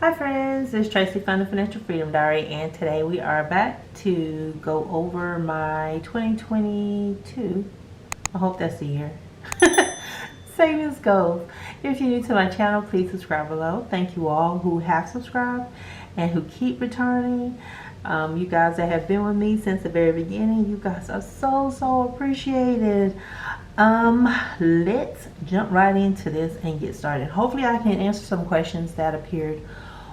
Hi friends, it's Tracy from the Financial Freedom Diary, and today we are back to go over my 2022, I hope that's the year, savings goals. If you're new to my channel, please subscribe below. Thank you all who have subscribed and who keep returning. You guys that have been with me since the very beginning, you guys are so appreciated. Let's jump right into this and get started. Hopefully I can answer some questions that appeared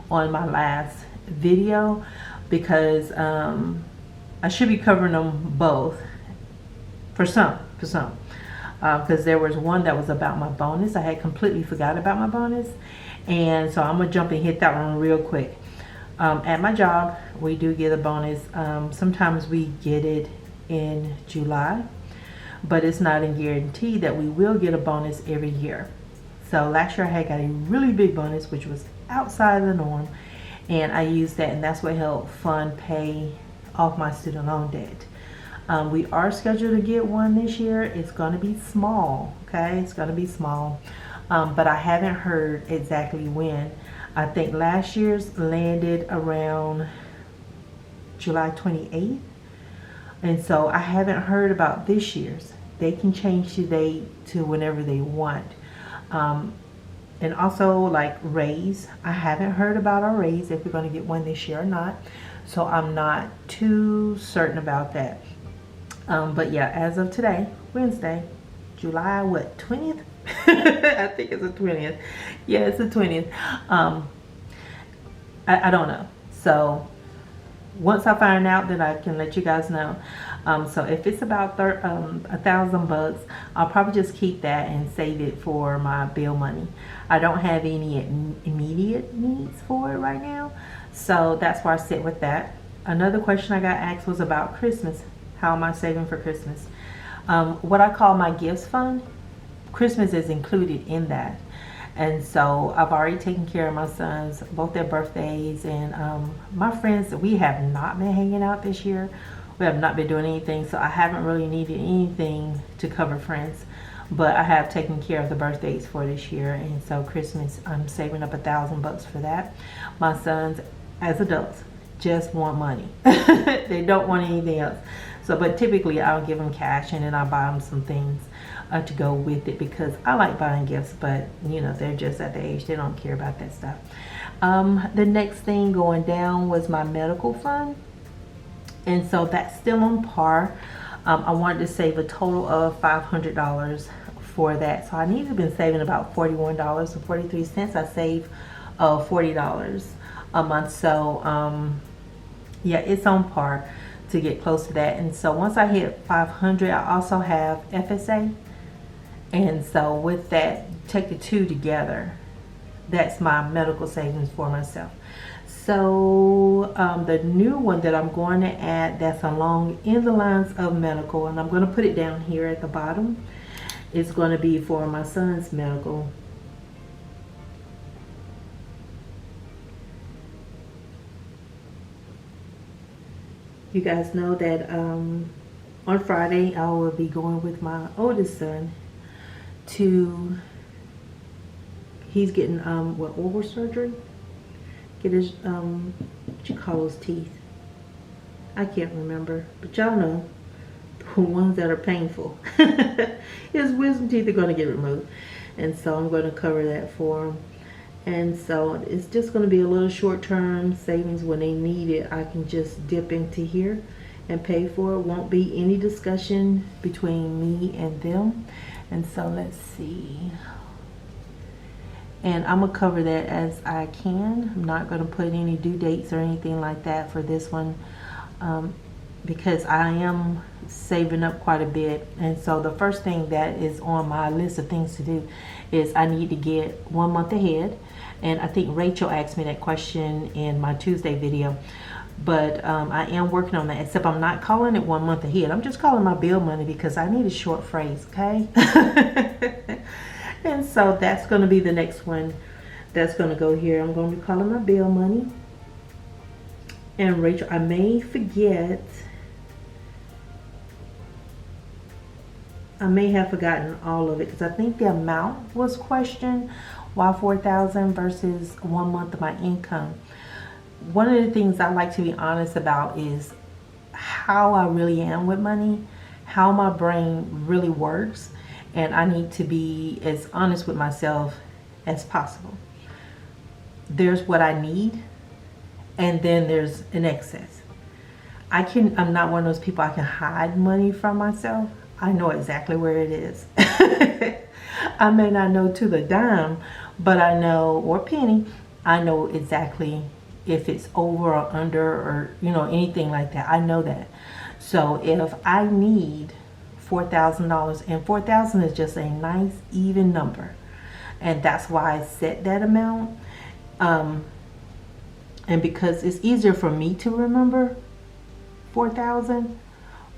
on my last video, because I should be covering them both for some because there was one that was about my bonus. I had completely forgot about my bonus, and so I'm gonna jump and hit that one real quick. At my job, we do get a bonus. Sometimes we get it in July, but it's not a guarantee that we will get a bonus every year. So last year I had got a really big bonus, which was outside of the norm, and I used that, and that's what helped pay off my student loan debt. We are scheduled to get one this year. It's going to be small, okay? It's going to be small, but I haven't heard exactly when. I think last year's landed around July 28th, and so I haven't heard about this year's. They can change the date to whenever they want. And also, like, raise, I haven't heard about our raise, if we're going to get one this year or not, so I'm not too certain about that. But yeah, as of today, Wednesday, July what, 20th? I think it's the 20th. Yeah, it's the 20th. I don't know, so once I find out, then I can let you guys know. So if it's about $1,000, I'll probably just keep that and save it for my bill money. I don't have any immediate needs for it right now, so that's where I sit with that. Another question I got asked was about Christmas. How am I saving for Christmas? What I call my gifts fund, Christmas is included in that. And so I've already taken care of my sons, both their birthdays, and my friends. We have not been hanging out this year. We have not been doing anything, so I haven't really needed anything to cover friends. But I have taken care of the birthdays for this year, and so Christmas, I'm saving up $1,000 for that. My sons, as adults, just want money. They don't want anything else. So, but typically I'll give them cash, and then I'll buy them some things to go with it, because I like buying gifts, but you know, they're just at the age they don't care about that stuff. The next thing going down was my medical fund, and so that's still on par. I wanted to save a total of $500 for that, so I need to have been saving about $41.43. I save $40 a month, so yeah, it's on par to get close to that. And so once I hit 500, I also have FSA, and so with that, take the two together, that's my medical savings for myself. So the new one that I'm going to add, that's along in the lines of medical, and I'm going to put it down here at the bottom, is going to be for my son's medical. You guys know that on Friday I will be going with my oldest son to, he's getting oral surgery, get his what you call those teeth, I can't remember, but y'all know, the ones that are painful. His wisdom teeth are going to get removed, and so I'm going to cover that for him. And so it's just going to be a little short-term savings. When they need it, I can just dip into here and pay for it. Won't be any discussion between me and them. And so let's see. And I'm going to cover that as I can. I'm not going to put any due dates or anything like that for this one, because I am saving up quite a bit. And so the first thing that is on my list of things to do is I need to get 1 month ahead. And I think Rachel asked me that question in my Tuesday video, but I am working on that, except I'm not calling it 1 month ahead. I'm just calling my bill money, because I need a short phrase, okay? And so that's going to be the next one that's going to go here. I'm going to be calling my bill money. And Rachel, I may forget, I may have forgotten all of it, because I think the amount was questioned, Why 4,000 versus 1 month of my income? One of the things I like to be honest about is how I really am with money, how my brain really works, and I need to be as honest with myself as possible. There's what I need, and then there's an excess. I'm not one of those people I can hide money from myself. I know exactly where it is. I may not know to the dime, but I know, or penny, I know exactly if it's over or under, or anything like that. I know that. So if I need $4,000, and 4,000 is just a nice even number, and that's why I set that amount. And because it's easier for me to remember 4,000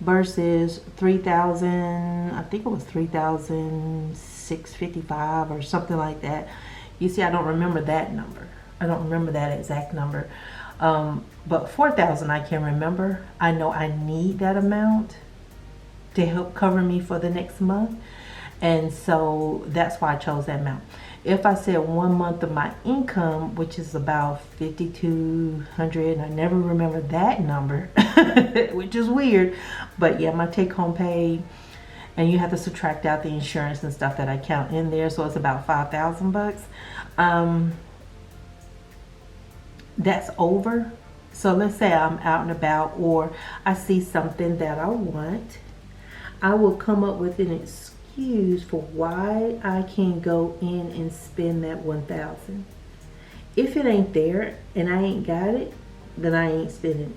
versus 3,000. I think it was 3,655 or something like that. You see, I don't remember that number. I don't remember that exact number. But 4,000 I can remember. I know I need that amount to help cover me for the next month. And so that's why I chose that amount. If I said 1 month of my income, which is about 5,200, I never remember that number, which is weird. But yeah, my take-home pay, and you have to subtract out the insurance and stuff that I count in there, so it's about 5,000 bucks. That's over. So let's say I'm out and about, or I see something that I want. I will come up with an excuse for why I can go in and spend that 1,000. If it ain't there and I ain't got it, then I ain't spending it.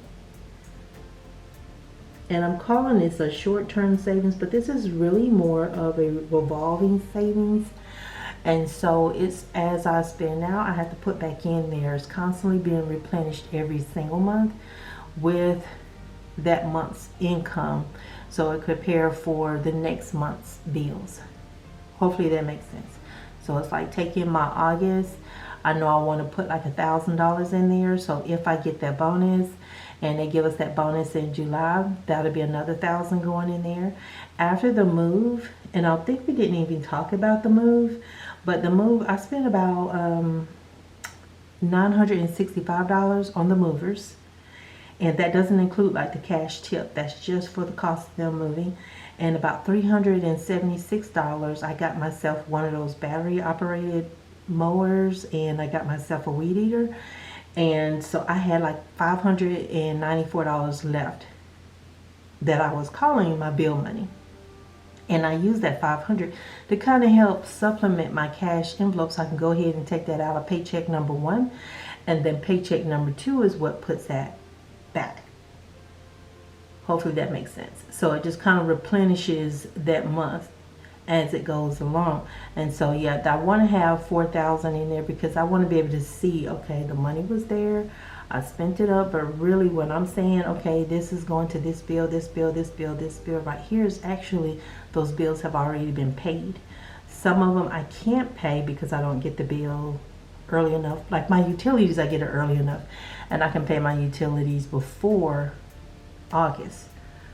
And I'm calling this a short-term savings, but this is really more of a revolving savings. And so it's, as I spend now, I have to put back in there. It's constantly being replenished every single month with that month's income, so it could prepare for the next month's bills. Hopefully that makes sense. So it's like taking my August, I know I want to put like $1,000 in there, so if I get that bonus and they give us that bonus in July, that'll be another 1,000 going in there. After the move, and I think we didn't even talk about the move, but the move, I spent about $965 on the movers. And that doesn't include like the cash tip. That's just for the cost of them moving. And about $376, I got myself one of those battery operated mowers, and I got myself a weed eater. And so I had like $594 left that I was calling my bill money. And I used that $500 to kind of help supplement my cash envelope, so I can go ahead and take that out of paycheck number 1. And then paycheck number 2 is what puts that back. Hopefully that makes sense. So it just kind of replenishes that month as it goes along. And so yeah, I want to have 4,000 in there because I want to be able to see, okay, the money was there, I spent it up, but really when I'm saying, okay, this is going to this bill, this bill, this bill, this bill, right here is actually those bills have already been paid. Some of them I can't pay because I don't get the bill early enough. Like my utilities, I get it early enough, and I can pay my utilities before August.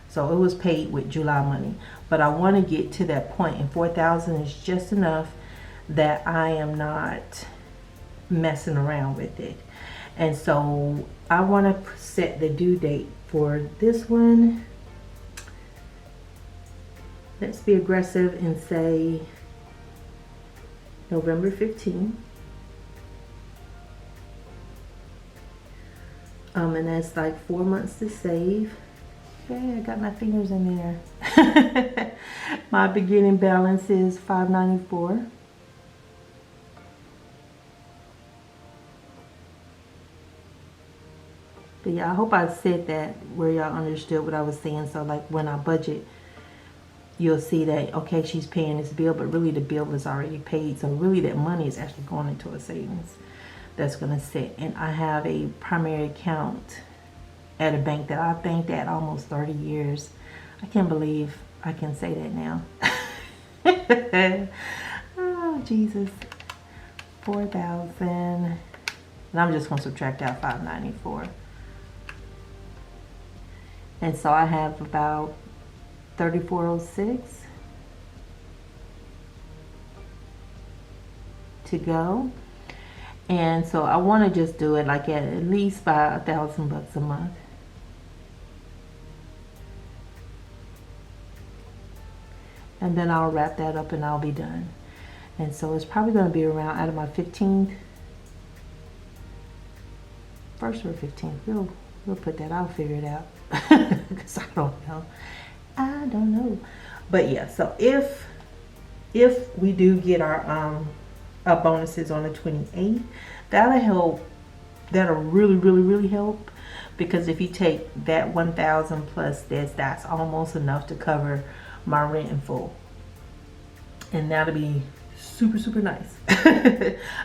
So it was paid with July money. But I want to get to that point, and 4,000 is just enough that I am not messing around with it. And so I want to set the due date for this one. Let's be aggressive and say November 15th. And that's like 4 months to save. Okay, I got my fingers in there. My beginning balance is $594. But yeah, I hope I said that where y'all understood what I was saying. So like when I budget, you'll see that, okay, she's paying this bill, but really the bill is already paid. So really that money is actually going into a savings that's going to sit. And I have a primary account at a bank that I've banked at almost 30 years. I can't believe I can say that now. Oh, Jesus. 4,000. And I'm just going to subtract out 594. And so I have about 3406 to go. And so I want to just do it like at least by $1,000 a month. And then I'll wrap that up and I'll be done. And so it's probably going to be around out of my 15th, first or 15th. We'll put that. I'll figure it out because I don't know. But yeah, so if we do get our bonuses on the 28th, that'll help. That'll really help, because if you take that 1,000 plus this, that's almost enough to cover my rent in full, and that'll be super nice.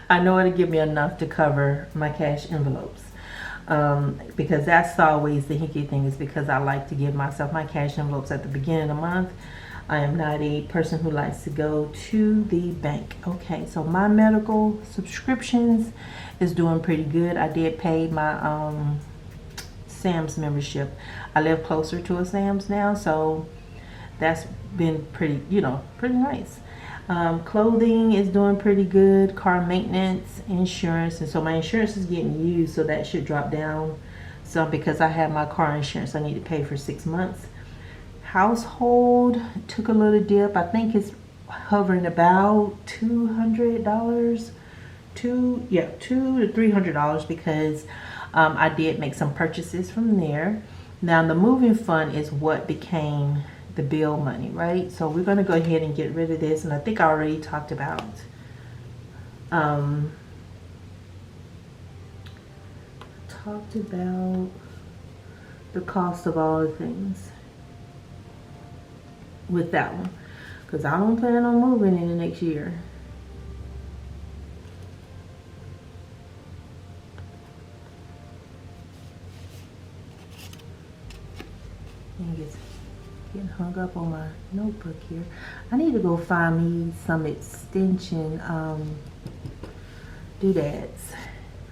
I know it'll give me enough to cover my cash envelopes, because that's always the hickey thing, is because I like to give myself my cash envelopes at the beginning of the month. I am not a person who likes to go to the bank. Okay, so my medical subscriptions is doing pretty good. I did pay my Sam's membership. I live closer to a Sam's now, so that's been pretty nice. Clothing is doing pretty good. Car maintenance, insurance, and so my insurance is getting used, so that should drop down some because I have my car insurance I need to pay for 6 months. Household took a little dip. I think it's hovering about $200, $200 to $300, because I did make some purchases from there. Now the moving fund is what became the bill money, right? So we're going to go ahead and get rid of this, and I think I already talked about the cost of all the things with that one, because I don't plan on moving in the next year. Getting hung up on my notebook here. I need to go find me some extension doodads.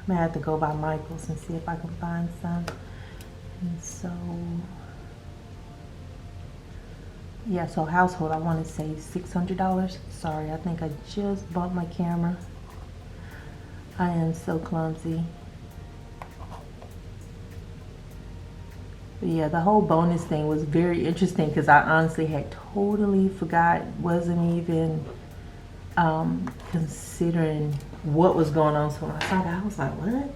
I'm gonna have to go by Michael's and see if I can find some. And so yeah, so household, I want to save $600. Sorry, I think I just bought my camera. I am so clumsy. But yeah, the whole bonus thing was very interesting, because I honestly had totally forgot, wasn't even considering what was going on. So when I saw that, I was like, what?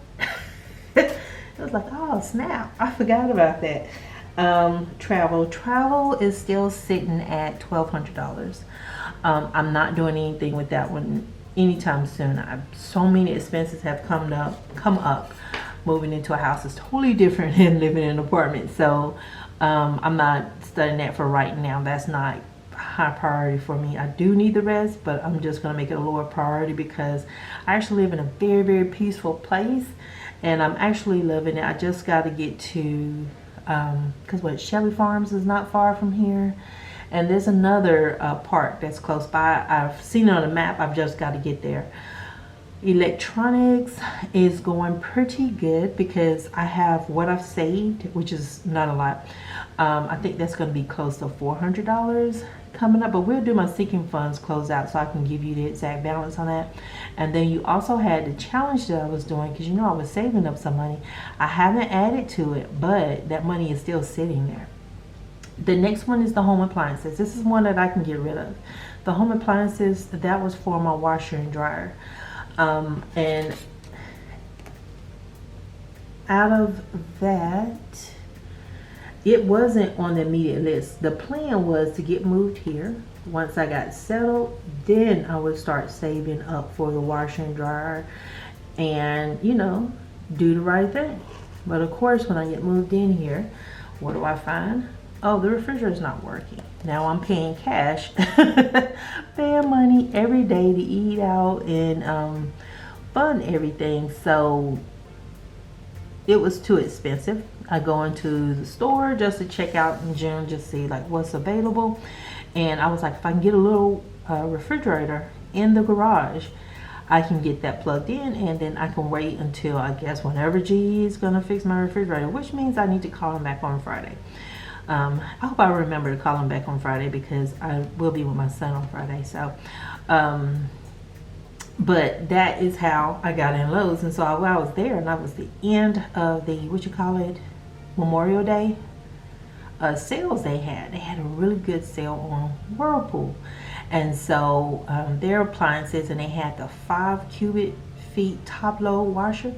It was like, oh snap, I forgot about that. Travel is still sitting at $1,200. I'm not doing anything with that one anytime soon. So many expenses have come up. Moving into a house is totally different than living in an apartment, so I'm not studying that for right now. That's not high priority for me. I do need the rest, but I'm just going to make it a lower priority, because I actually live in a very peaceful place, and I'm actually loving it. I just got to get to because Shelby Farms is not far from here, and there's another park that's close by. I've seen it on the map. I've just got to get there. Electronics is going pretty good, because I have what I've saved, which is not a lot. I think that's going to be close to $400 coming up, but we'll do my sinking funds close out so I can give you the exact balance on that. And then you also had the challenge that I was doing, because I was saving up some money. I haven't added to it, but that money is still sitting there. The next one is the home appliances. This is one that I can get rid of. The home appliances, that was for my washer and dryer. And out of that, it wasn't on the immediate list. The plan was to get moved here. Once I got settled, then I would start saving up for the washer and dryer and, do the right thing. But of course, when I get moved in here, what do I find? Oh, the refrigerator's not working. Now I'm paying cash, paying money every day to eat out and fund everything. So it was too expensive. I go into the store just to check out in June, just see like what's available. And I was like, if I can get a little refrigerator in the garage, I can get that plugged in, and then I can wait until, I guess, whenever GE is gonna fix my refrigerator, which means I need to call them back on Friday. I hope I remember to call him back on Friday, because I will be with my son on Friday. So But that is how I got in Lowe's. And so while I was there, and that was the end of the, what you call it, Memorial Day sales they had a really good sale on Whirlpool. And so their appliances, and they had the 5 cubic feet top load washer.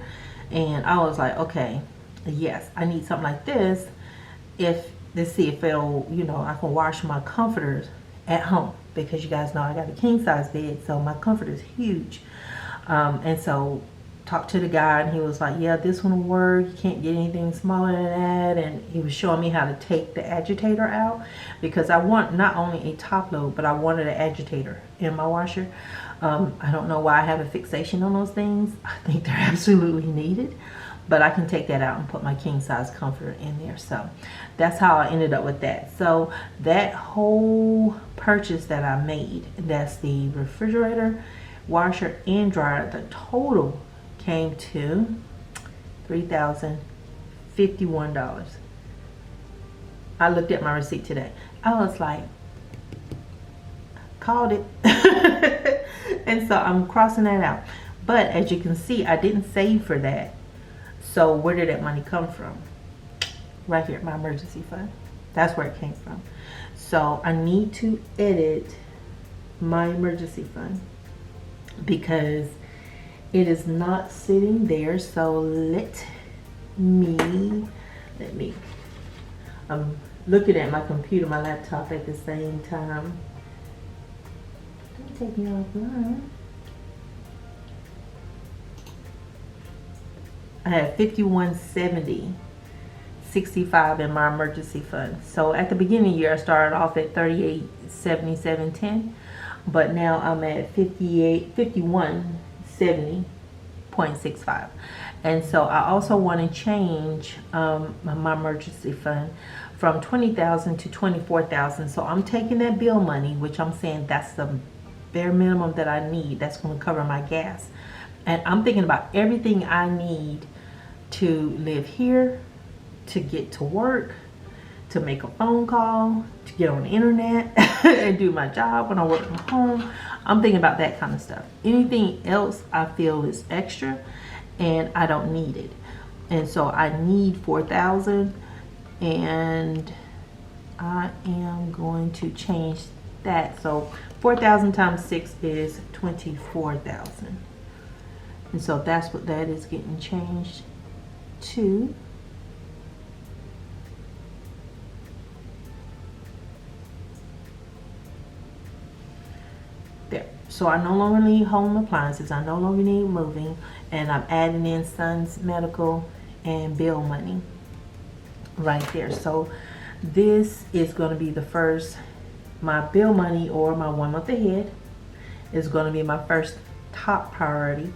And I was like, okay, yes, I need something like this. If, let's see if it'll, you know, I can wash my comforters at home, because you guys know I got a king size bed, so my comforter is huge. And so talked to the guy, and he was like, yeah, this one will work, you can't get anything smaller than that. And he was showing me how to take the agitator out, because I want not only a top load, but I wanted an agitator in my washer. I don't know why I have a fixation on those things. I think they're absolutely needed, but I can take that out and put my king size comforter in there. So that's how I ended up with that. So that whole purchase that I made, that's the refrigerator, washer, and dryer, the total came to $3,051. I looked at my receipt today. I was like, called it. And so I'm crossing that out. But as you can see, I didn't save for that. So where did that money come from? Right here, my emergency fund. That's where it came from. So I need to edit my emergency fund, because it is not sitting there. So let me, I'm looking at my computer, my laptop at the same time. Don't take me offline. I have 5170.65 in my emergency fund. So at the beginning of the year, I started off at 3877.10, but now I'm at 5170.65. And so I also want to change my emergency fund from 20,000 to 24,000. So I'm taking that bill money, which I'm saying that's the bare minimum that I need. That's going to cover my gas. And I'm thinking about everything I need to live here, to get to work, to make a phone call, to get on the internet and do my job when I work from home. I'm thinking about that kind of stuff. Anything else I feel is extra and I don't need it. And so I need 4,000, and I am going to change that. So 4,000 times 6 is 24,000. And so that's what that is getting changed to. There. So I no longer need home appliances. I no longer need moving. And I'm adding in son's medical and bill money right there. So this is going to be the first, my bill money, or my 1 month ahead, is going to be my first top priority.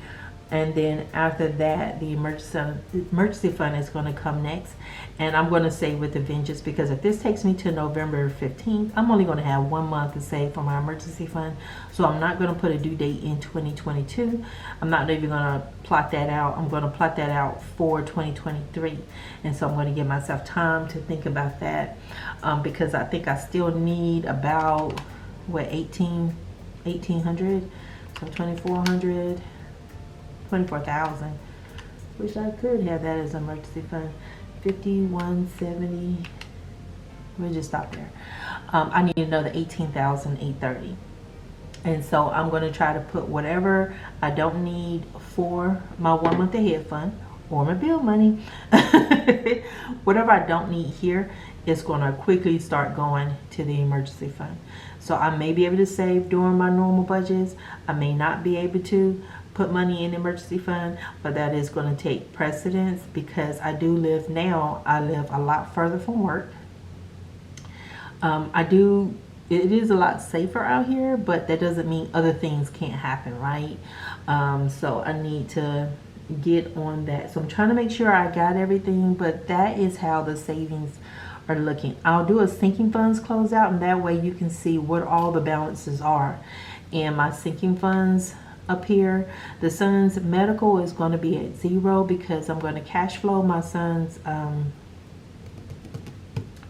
And then after that, the emergency fund is going to come next. And I'm going to save with a vengeance, because if this takes me to November 15th, I'm only going to have 1 month to save for my emergency fund. So I'm not going to put a due date in 2022. I'm not even going to plot that out. I'm going to plot that out for 2023. And so I'm going to give myself time to think about that, because I think I still need about, what, 1,800, so 2,400. 24,000, which I could have that as emergency fund. 5170. We'll just stop there. I need another 18,830, and so I'm going to try to put whatever I don't need for my 1 month ahead fund or my bill money. Whatever I don't need here is going to quickly start going to the emergency fund. So I may be able to save during my normal budgets. I may not be able to put money in the emergency fund, but that is going to take precedence, because I live a lot further from work. It is a lot safer out here, but that doesn't mean other things can't happen, right? So I need to get on that. So I'm trying to make sure I got everything, but that is how the savings are looking. I'll do a sinking funds closeout, and that way you can see what all the balances are in my sinking funds. Up here, the son's medical is going to be at 0, because I'm going to cash flow my son's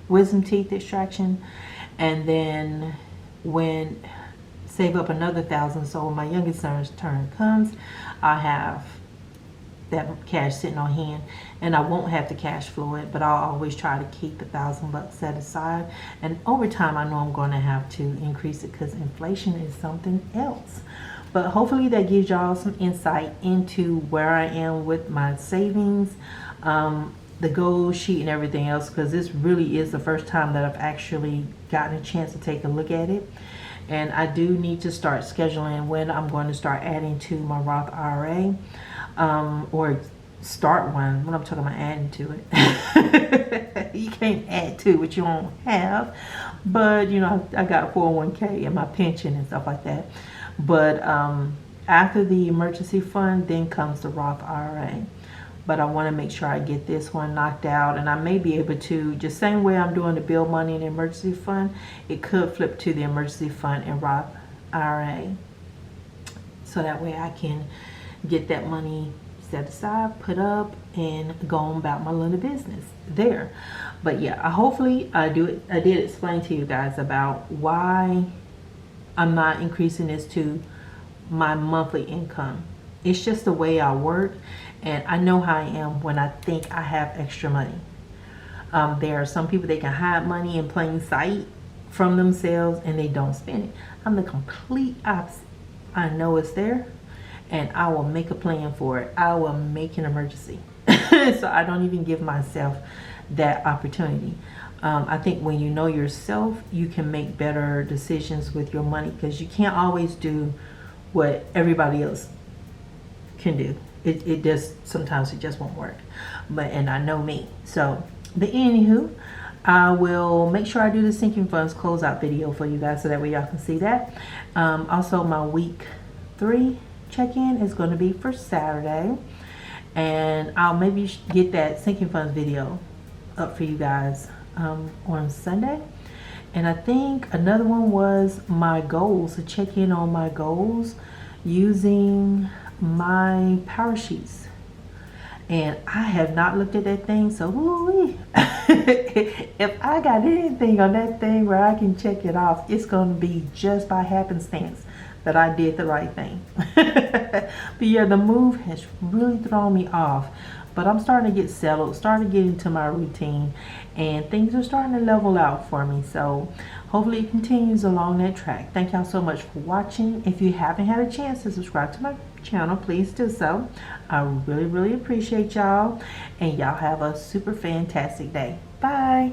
wisdom teeth extraction. And then when save up another 1,000, so when my youngest son's turn comes, I have that cash sitting on hand, and I won't have to cash flow it, but I'll always try to keep $1,000 set aside. And over time, I know I'm going to have to increase it because inflation is something else. But hopefully that gives y'all some insight into where I am with my savings, the goal sheet and everything else, because this really is the first time that I've actually gotten a chance to take a look at it. And I do need to start scheduling when I'm going to start adding to my Roth IRA, or start one. When I'm talking about adding to it, you can't add to what you don't have. But you know, I got 401k and my pension and stuff like that. But after the emergency fund, then comes the Roth IRA. But I want to make sure I get this one knocked out, and I may be able to, just same way I'm doing the bill money and emergency fund, it could flip to the emergency fund and Roth IRA, so that way I can get that money set aside, put up, and go on about my little business there. But yeah, hopefully I did explain to you guys about why I'm not increasing this to my monthly income. It's just the way I work, and I know how I am when I think I have extra money. There are some people, they can hide money in plain sight from themselves and they don't spend it. I'm the complete opposite. I know it's there, and I will make a plan for it. I will make an emergency. So I don't even give myself that opportunity. I think when you know yourself, you can make better decisions with your money, because you can't always do what everybody else can do. It just, sometimes it just won't work. And I know me. So, but anywho, I will make sure I do the sinking funds closeout video for you guys, so that way y'all can see that. Also, my week 3 check-in is going to be for Saturday, and I'll maybe get that sinking funds video up for you guys on Sunday. And I think another one was my goals, to check in on my goals using my power sheets. And I have not looked at that thing, so woo-wee. If I got anything on that thing where I can check it off, it's going to be just by happenstance that I did the right thing. But yeah, the move has really thrown me off. But I'm starting to get settled, starting to get into my routine, and things are starting to level out for me. So hopefully it continues along that track. Thank y'all so much for watching. If you haven't had a chance to subscribe to my channel, please do so. I really appreciate y'all, and y'all have a super fantastic day. Bye.